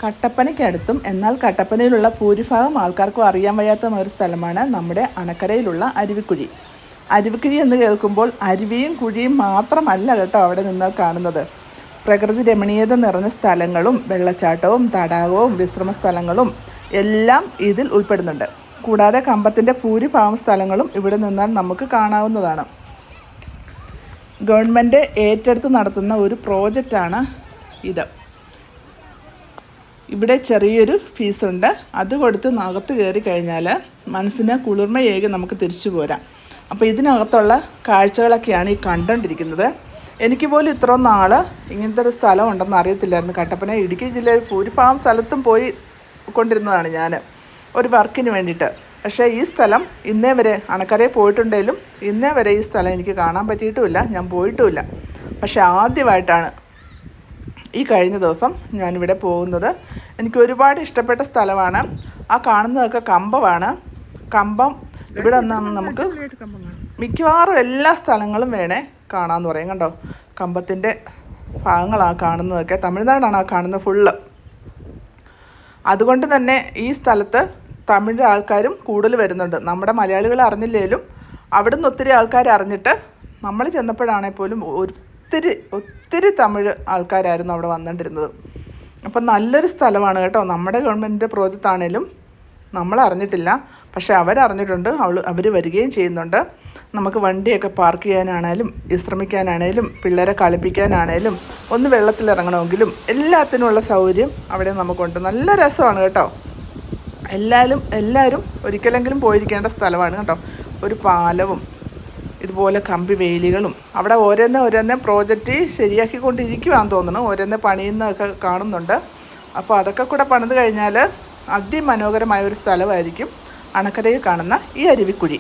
കട്ടപ്പനയ്ക്കടുത്തും എന്നാൽ കട്ടപ്പനയിലുള്ള ഭൂരിഭാഗം ആൾക്കാർക്കും അറിയാൻ വയ്യാത്ത ഒരു സ്ഥലമാണ് നമ്മുടെ അണക്കരയിലുള്ള അരുവിക്കുഴി. അരുവിക്കുഴി എന്ന് കേൾക്കുമ്പോൾ അരുവിയും കുഴിയും മാത്രമല്ല കേട്ടോ അവിടെ നിന്നാൽ കാണുന്നത്. പ്രകൃതി രമണീയത നിറഞ്ഞ സ്ഥലങ്ങളും വെള്ളച്ചാട്ടവും തടാകവും വിശ്രമ സ്ഥലങ്ങളും എല്ലാം ഇതിൽ ഉൾപ്പെടുന്നുണ്ട്. കൂടാതെ കമ്പത്തിൻ്റെ ഭൂരിഭാഗം സ്ഥലങ്ങളും ഇവിടെ നിന്നാൽ നമുക്ക് കാണാവുന്നതാണ്. ഗവൺമെൻറ് ഏറ്റെടുത്ത് നടത്തുന്ന ഒരു പ്രോജക്റ്റാണ് ഇത്. ഇവിടെ ചെറിയൊരു ഫീസുണ്ട്. അത് കൊടുത്ത് അകത്ത് കയറി കഴിഞ്ഞാൽ മനസ്സിന് കുളിർമയേകി നമുക്ക് തിരിച്ചു പോരാം. അപ്പോൾ ഇതിനകത്തുള്ള കാഴ്ചകളൊക്കെയാണ് ഈ കണ്ടുകൊണ്ടിരിക്കുന്നത്. എനിക്ക് പോലും ഇത്രയും നാൾ ഇങ്ങനത്തെ ഒരു സ്ഥലം ഉണ്ടെന്ന് അറിയത്തില്ലായിരുന്നു. കട്ടപ്പന ഇടുക്കി ജില്ലയിൽ ഭൂരിഭാഗം സ്ഥലത്തും പോയി കൊണ്ടിരുന്നതാണ് ഞാൻ ഒരു വർക്കിന് വേണ്ടിയിട്ട്. പക്ഷേ ഈ സ്ഥലം ഇന്നേ വരെ അണക്കരയിൽ പോയിട്ടുണ്ടെങ്കിലും ഇന്നേ വരെ ഈ സ്ഥലം എനിക്ക് കാണാൻ പറ്റിയിട്ടുമില്ല, ഞാൻ പോയിട്ടുമില്ല. പക്ഷേ ആദ്യമായിട്ടാണ് ഈ കഴിഞ്ഞ ദിവസം ഞാനിവിടെ പോകുന്നത്. എനിക്ക് ഒരുപാട് ഇഷ്ടപ്പെട്ട സ്ഥലമാണ്. ആ കാണുന്നതൊക്കെ കമ്പമാണ്. കമ്പം ഇവിടെ നിന്ന് നമുക്ക് മിക്കവാറും എല്ലാ സ്ഥലങ്ങളും വേണേ കാണാമെന്ന് പറയും. കണ്ടോ, കമ്പത്തിൻ്റെ ഭാഗങ്ങളാണ് കാണുന്നതൊക്കെ. തമിഴ്നാടാണ് ആ കാണുന്നത് ഫുള്ള്. അതുകൊണ്ട് തന്നെ ഈ സ്ഥലത്ത് തമിഴ് ആൾക്കാരും കൂടുതൽ വരുന്നുണ്ട്. നമ്മുടെ മലയാളികൾ അറിഞ്ഞില്ലേലും അവിടെ നിന്ന് ഒത്തിരി ആൾക്കാർ അറിഞ്ഞിട്ട് നമ്മൾ ചെന്നപ്പോഴാണെങ്കിൽ പോലും ഒത്തിരി തമിഴ് ആൾക്കാരായിരുന്നു അവിടെ വന്നിട്ടിരുന്നത്. അപ്പം നല്ലൊരു സ്ഥലമാണ് കേട്ടോ. നമ്മുടെ ഗവൺമെൻറ്റിൻ്റെ പ്രോജക്റ്റ് ആണെങ്കിലും നമ്മൾ അറിഞ്ഞിട്ടില്ല, പക്ഷേ അവരറിഞ്ഞിട്ടുണ്ട്. അവർ വരികയും ചെയ്യുന്നുണ്ട്. നമുക്ക് വണ്ടിയൊക്കെ പാർക്ക് ചെയ്യാനാണേലും വിശ്രമിക്കാനാണേലും പിള്ളേരെ കളിപ്പിക്കാനാണേലും ഒന്ന് വെള്ളത്തിലിറങ്ങണമെങ്കിലും എല്ലാത്തിനുമുള്ള സൗകര്യം അവിടെ നമുക്കുണ്ട്. നല്ല രസമാണ് കേട്ടോ. എല്ലാവരും ഒരിക്കലെങ്കിലും പോയിരിക്കേണ്ട സ്ഥലമാണ് കേട്ടോ. ഒരു പാലവും ഇതുപോലെ കമ്പി വേലികളും അവിടെ ഓരോന്നേ പ്രോജക്റ്റ് ശരിയാക്കിക്കൊണ്ടിരിക്കുവാന്ന് തോന്നുന്നു. ഓരോന്നേ പണിയുന്നതൊക്കെ കാണുന്നുണ്ട്. അപ്പോൾ അതൊക്കെ കൂടെ പണിത് കഴിഞ്ഞാൽ അതിമനോഹരമായ ഒരു സ്ഥലമായിരിക്കും അണക്കരയിൽ കാണുന്ന ഈ അരുവിക്കുഴി.